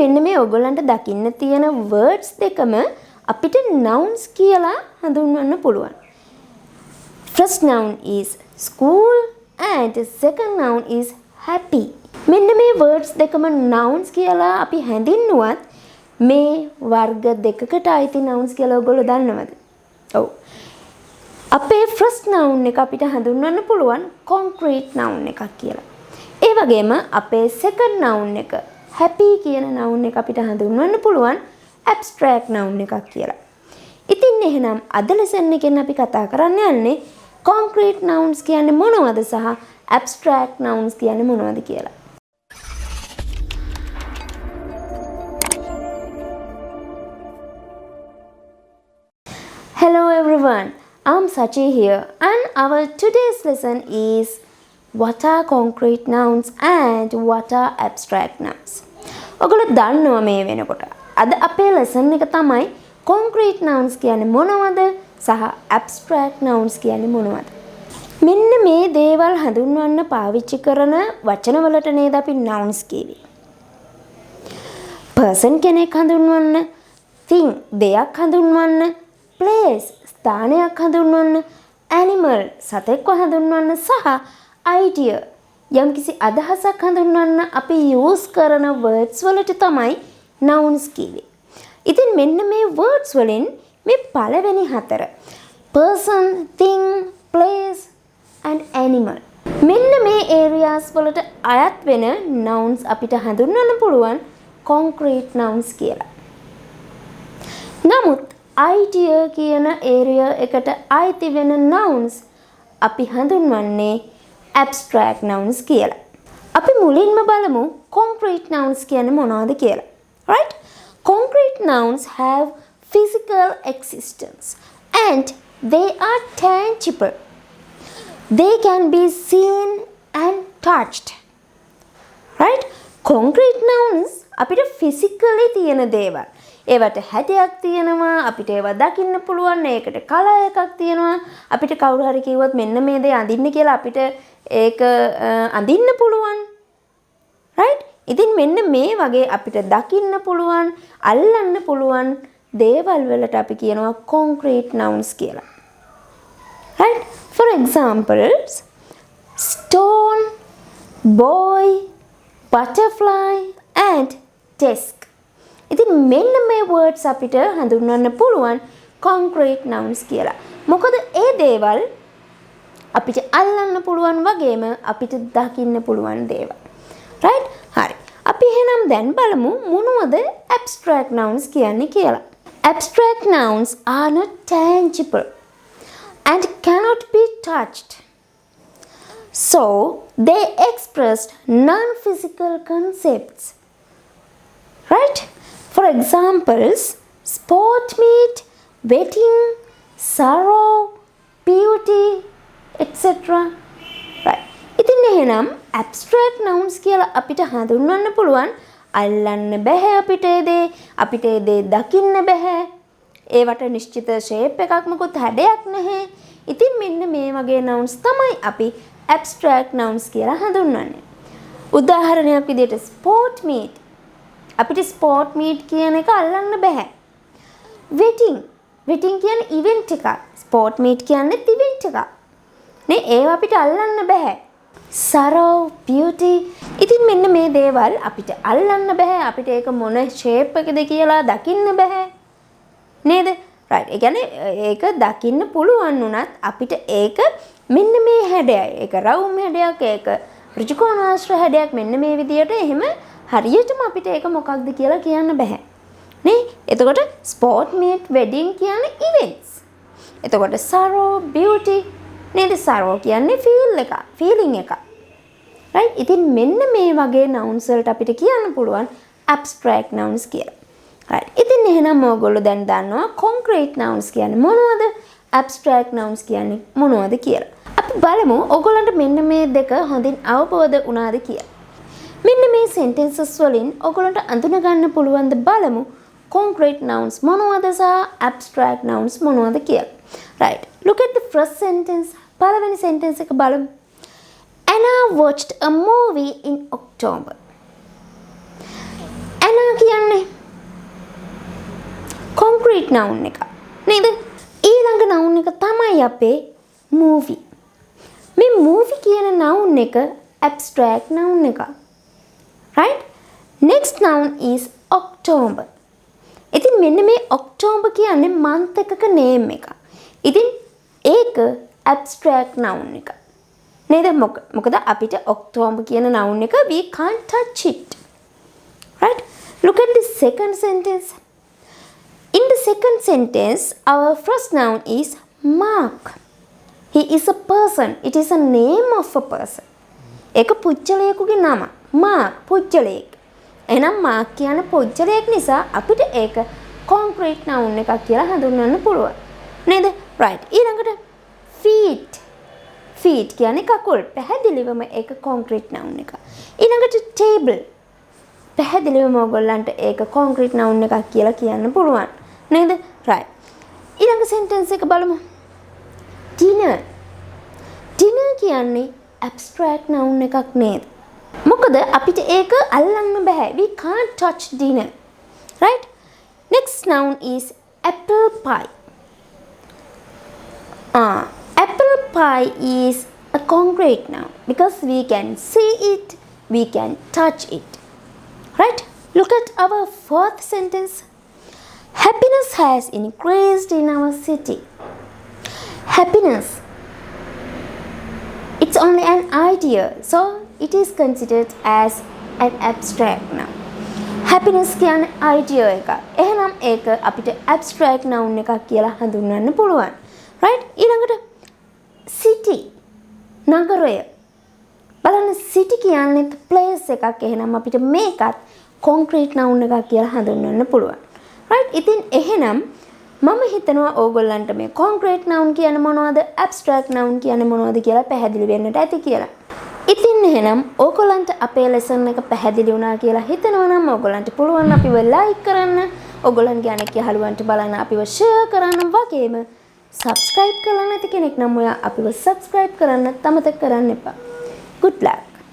මෙන්න මේ ඔයගොල්ලන්ට දකින්න තියෙන words දෙකම අපිට nouns කියලා හඳුන්වන්න පුළුවන්. First noun is school and second noun is happy. මෙන්න මේ words දෙකම nouns කියලා අපි හැඳින්නුවත් මේ වර්ග දෙකකට අයිති nouns කියලා ඔයගොල්ලෝ දන්නවද? ඔව්. අපේ first noun එක අපිට හඳුන්වන්න පුළුවන් concrete noun එකක් කියලා. ඒ වගේම අපේ second noun එක happy කියන noun එක අපිට හඳුන්වන්න පුළුවන් abstract noun එකක් කියලා. ඉතින් එහෙනම් අද lesson එකෙන් අපි කතා කරන්න යන්නේ concrete nouns කියන්නේ මොනවද සහ abstract nouns කියන්නේ මොනවද කියලා. Hello everyone, I'm Sachi here and our today's lesson is what are concrete nouns and what are abstract nouns. ඔයගොල්ලෝ දන්නවා මේ වෙනකොට. අද අපේ lesson එක තමයි concrete nouns කියන්නේ මොනවද සහ abstract nouns කියන්නේ මොනවද. මෙන්න මේ දේවල් හඳුන්වන්න පාවිච්චි කරන වචන වලට නේද අපි nouns කියවේ. person කෙනෙක් හඳුන්වන්න, thing දෙයක් හඳුන්වන්න, place ස්ථානයක් හඳුන්වන්න, animal සතෙක්ව හඳුන්වන්න සහ idea යම්කිසි අදහසක් හඳුන්වන්න අපි use කරන words වලට තමයි nouns කියවේ. ඉතින් මෙන්න මේ words වලින් මේ පළවෙනි හතර person, thing, place and animal මෙන්න මේ areas වලට අයත් වෙන nouns අපිට හඳුන්වන්න පුළුවන් concrete nouns කියලා. නමුත් idea කියන area එකට අයිති වෙන nouns අපි හඳුන්වන්නේ abstract nouns කියලා. අපි මුලින්ම බලමු concrete nouns කියන්නේ මොනවද කියලා. Right? Concrete nouns have physical existence and they are tangible. They can be seen and touched. Right? Concrete nouns අපිට physically තියෙන දේවල්. ඒවට හැඩයක් තියෙනවා, අපිට ඒවා දකින්න පුළුවන්, ඒකට කලර් එකක් තියෙනවා. අපිට කවුරු හරි කිව්වොත් මෙන්න මේ දේ අඳින්න කියලා අපිට ඒක අඳින්න පුළුවන්. right? ඉතින් මෙන්න මේ වගේ අපිට දකින්න පුළුවන්, අල්ලන්න පුළුවන් දේවල් වලට අපි කියනවා concrete nouns කියලා. right? For examples, stone, boy, butterfly and desk. ඉතින් මෙන්න මේ words අපිට හඳුන්වන්න පුළුවන් concrete nouns කියලා. මොකද ඒ දේවල් අපිට අල්ලන්න පුළුවන් වගේම අපිට දකින්න පුළුවන් දේවල්. right? හරි. අපි එහෙනම් දැන් බලමු මොනවද abstract nouns කියන්නේ කියලා. Abstract nouns are not tangible and cannot be touched. So, they express non-physical concepts. Right? For examples, sport meet, wedding, sorrow, beauty, etc. Right. ඉතින් එහෙනම් abstract nouns කියලා අපිට හඳුන්වන්න පුළුවන් අල්ලන්න බෑ අපිට ඒ දේ දකින්න බෑ. ඒවට නිශ්චිත shape එකක් මොකොත් හැඩයක් නැහැ. ඉතින් මෙන්න මේ වගේ nouns තමයි අපි abstract nouns කියලා හඳුන්වන්නේ. උදාහරණයක් විදිහට sport meet අපිට sport meet කියන එක අල්ලන්න බෑ. wedding කියන්නේ event එකක්. sport meet කියන්නේ event එකක්. නේ ඒව අපිට අල්ලන්න බෑ. sorrow, beauty ඉතින් මෙන්න මේ දේවල් අපිට අල්ලන්න බෑ. අපිට ඒක මොන shape එකද කියලා දකින්න බෑ. නේද? right. ඒ කියන්නේ ඒක දකින්න පුළුවන් උනත් අපිට ඒක මෙන්න මේ හැඩයයි. ඒක රවුම් හැඩයක්, ඒක ඍජුකෝණාශ්‍ර හැඩයක් මෙන්න මේ විදියට එහෙම හරියටම අපිට ඒක මොකක්ද කියලා කියන්න බෑ. නේ? එතකොට sport meet, wedding කියන්නේ events. එතකොට sorrow, beauty නේද? sorrow කියන්නේ feeling එක. right? ඉතින් මෙන්න මේ වගේ nouns වලට අපිට කියන්න පුළුවන් abstract nouns කියලා. right. ඉතින් එහෙනම් ඔයගොල්ලෝ දැන් දන්නවා concrete nouns කියන්නේ මොනවද? abstract nouns කියන්නේ මොනවද කියලා. අපි බලමු ඔයගොල්ලන්ට මෙන්න මේ දෙක හොඳින් අවබෝධ වුණාද කියලා. මෙන්න මේ sentences වලින් ඔයගොල්ලන්ට අඳුන ගන්න පුළුවන් ද බලමු concrete nouns මොනවද සහ abstract nouns මොනවද කියලා. right. Look at the first sentence. පළවෙනි sentence එක බලමු. Anna watched a movie in October. Anna concrete noun එක. නේද? ඊළඟ noun එක තමයි අපේ movie. මේ movie කියන noun එක abstract noun එකක්. Right? Next noun is October. ඉතින් මෙන්න මේ October කියන්නේ month එකක name එක. ඉතින් ඒක abstract noun එක. නේද? මොකද අපිට October කියන noun එක we can't touch it. Right? Look at the second sentence. In the second sentence, our first noun is Mark. He is a person. It is a name of a person. ඒක පුජ්‍යලයකගේ නම. Mark පුජ්‍යලයක්. එහෙනම් Mark කියන පුජ්‍යලයක් නිසා අපිට ඒක concrete noun එකක් කියලා හඳුන්වන්න පුළුවන්. නේද? Right. ඊළඟට feet. Feet කියන්නේ කකුල්. පැහැදිලිවම ඒක concrete noun එකක්. ඊළඟට table. පැහැදිලිවම ඔයගොල්ලන්ට ඒක concrete noun එකක් කියලා කියන්න පුළුවන්. නේද? right. ඊළඟ sentence එක බලමු. dinner. dinner කියන්නේ abstract noun එකක් නේද? මොකද අපිට ඒක අල්ලන්න බෑ. we can't touch dinner. right? Next noun is apple pie. Apple pie is a concrete noun because we can see it, we can touch it. Right? Look at our fourth sentence. Happiness has increased in our city. Happiness. It's only an idea, so it is considered as an abstract noun. Happiness කියන්නේ idea එක. එහෙනම් ඒක අපිට abstract noun එකක් කියලා හඳුන්වන්න පුළුවන්. Right? ඊළඟට city. නගරය. බලන්න city කියන්නේ place එකක්. එහෙනම් අපිට මේකත් concrete noun එකක් කියලා හඳුන්වන්න පුළුවන්. right? ඉතින් එහෙනම් මම හිතනවා ඕගොල්ලන්ට මේ concrete noun කියන්නේ මොනවද, abstract noun කියන්නේ මොනවද කියලා පැහැදිලි වෙන්නට ඇති කියලා. ඉතින් එහෙනම් ඕගොල්ලන්ට අපේ lesson එක පැහැදිලි වුණා කියලා හිතනවා නම් ඕගොල්ලන්ට පුළුවන් අපිව like කරන්න, ඕගොල්ලන්ගේ අනෙක් යහළුවන්ට බලන්න අපිව share කරන්න වගේම subscribe කරලා නැති කෙනෙක් නම් ඔයා අපිව subscribe කරන්න අමතක කරන්න එපා. good luck.